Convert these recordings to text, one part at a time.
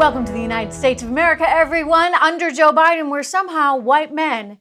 Welcome to the United States of America, everyone. Under Joe Biden, where somehow white men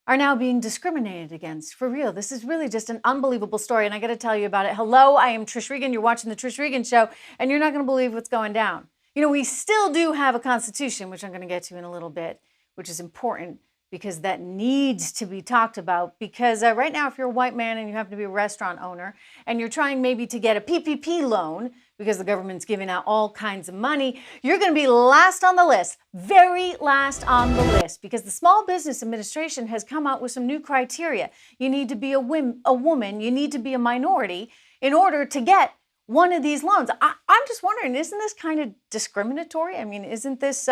are now being discriminated against. For real, this is really just an unbelievable story, and I got to tell you about it. Hello, I am Trish Regan. You're watching the Trish Regan Show, and you're not going to believe what's going down. You know, we still do have a Constitution, which I'm going to get to in a little bit, which is important because that needs to be talked about. Because right now, if you're a white man and you happen to be a restaurant owner, and you're trying maybe to get a PPP loan, because the government's giving out all kinds of money, you're going to be last on the list, very last on the list, because the Small Business Administration has come out with some new criteria. You need to be a woman, you need to be a minority in order to get one of these loans. I'm just wondering, isn't this kind of discriminatory? I mean, isn't this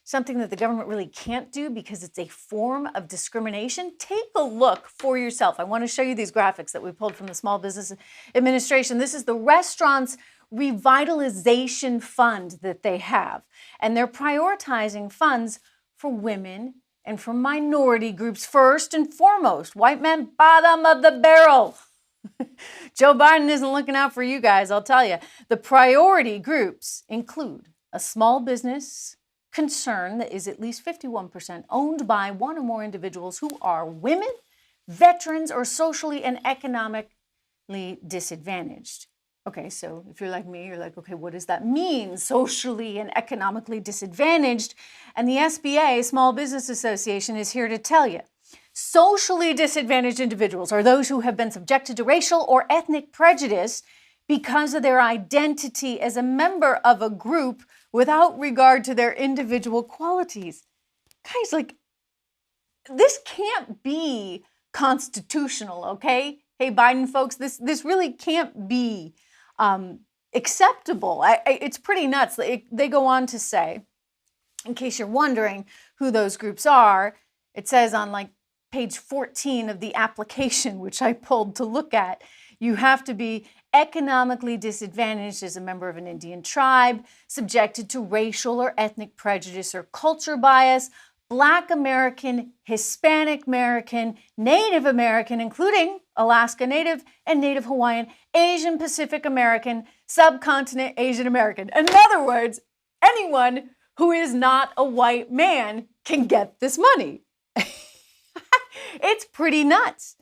something that the government really can't do because it's a form of discrimination? Take a look for yourself. I want to show you these graphics that we pulled from the Small Business Administration. This is the restaurants revitalization fund that they have. And they're prioritizing funds for women and for minority groups first and foremost. White men, bottom of the barrel. Joe Biden isn't looking out for you guys, I'll tell you. The priority groups include a small business concern that is at least 51% owned by one or more individuals who are women, veterans, or socially and economically disadvantaged. Okay, so if you're like me, you're like, okay, what does that mean? Socially and economically disadvantaged. And the SBA, Small Business Association, is here to tell you. Socially disadvantaged individuals are those who have been subjected to racial or ethnic prejudice because of their identity as a member of a group without regard to their individual qualities. Guys, like, this can't be constitutional, okay? Hey, Biden folks, this really can't be acceptable. It's pretty nuts. They go on to say, in case you're wondering who those groups are, it says on like page 14 of the application, which I pulled to look at, you have to be economically disadvantaged as a member of an Indian tribe, subjected to racial or ethnic prejudice or culture bias, Black American, Hispanic American, Native American, including Alaska Native and Native Hawaiian, Asian Pacific American, subcontinent Asian American. In other words, anyone who is not a white man can get this money. It's pretty nuts.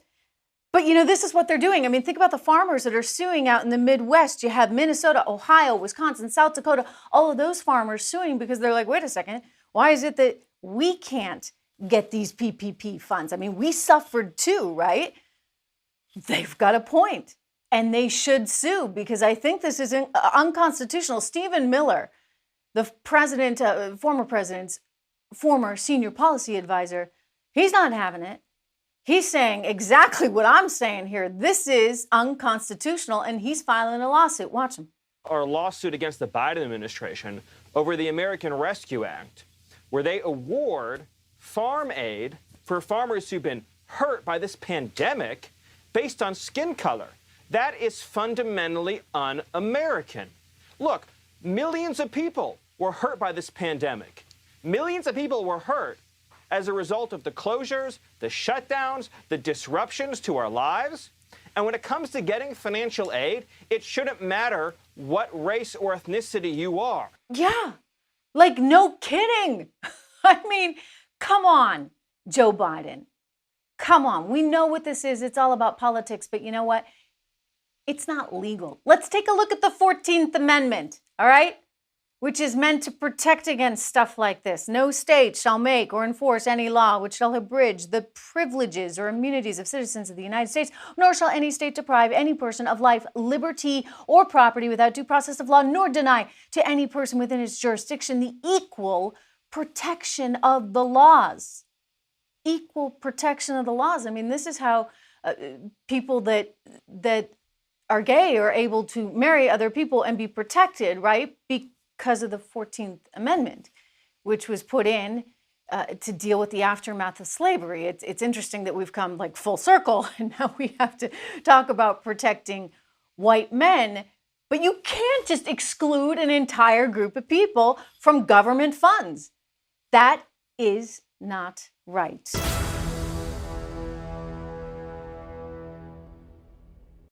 But, you know, this is what they're doing. I mean, think about the farmers that are suing out in the Midwest. You have Minnesota, Ohio, Wisconsin, South Dakota, all of those farmers suing because they're like, wait a second, why is it that we can't get these PPP funds? I mean, we suffered too, right? They've got a point, and they should sue because I think this is unconstitutional. Stephen Miller, the president, former president's former senior policy advisor, he's not having it. He's saying exactly what I'm saying here. This is unconstitutional, and he's filing a lawsuit. Watch him. Our lawsuit against the Biden administration over the American Rescue Act, where they award farm aid for farmers who've been hurt by this pandemic based on skin color. That is fundamentally un-American. Look, millions of people were hurt by this pandemic. Millions of people were hurt as a result of the closures, the shutdowns, the disruptions to our lives. And when it comes to getting financial aid, it shouldn't matter what race or ethnicity you are. Yeah, like no kidding. I mean, come on, Joe Biden. Come on, we know what this is. It's all about politics, but you know what? It's not legal. Let's take a look at the 14th Amendment, all right? Which is meant to protect against stuff like this. No state shall make or enforce any law which shall abridge the privileges or immunities of citizens of the United States, nor shall any state deprive any person of life, liberty, or property without due process of law, nor deny to any person within its jurisdiction the equal protection of the laws. Equal protection of the laws. I mean, this is how people that are gay are able to marry other people and be protected, right? Because of the 14th Amendment, which was put in to deal with the aftermath of slavery. It's interesting that we've come like full circle, and now we have to talk about protecting white men. But you can't just exclude an entire group of people from government funds. That is not right.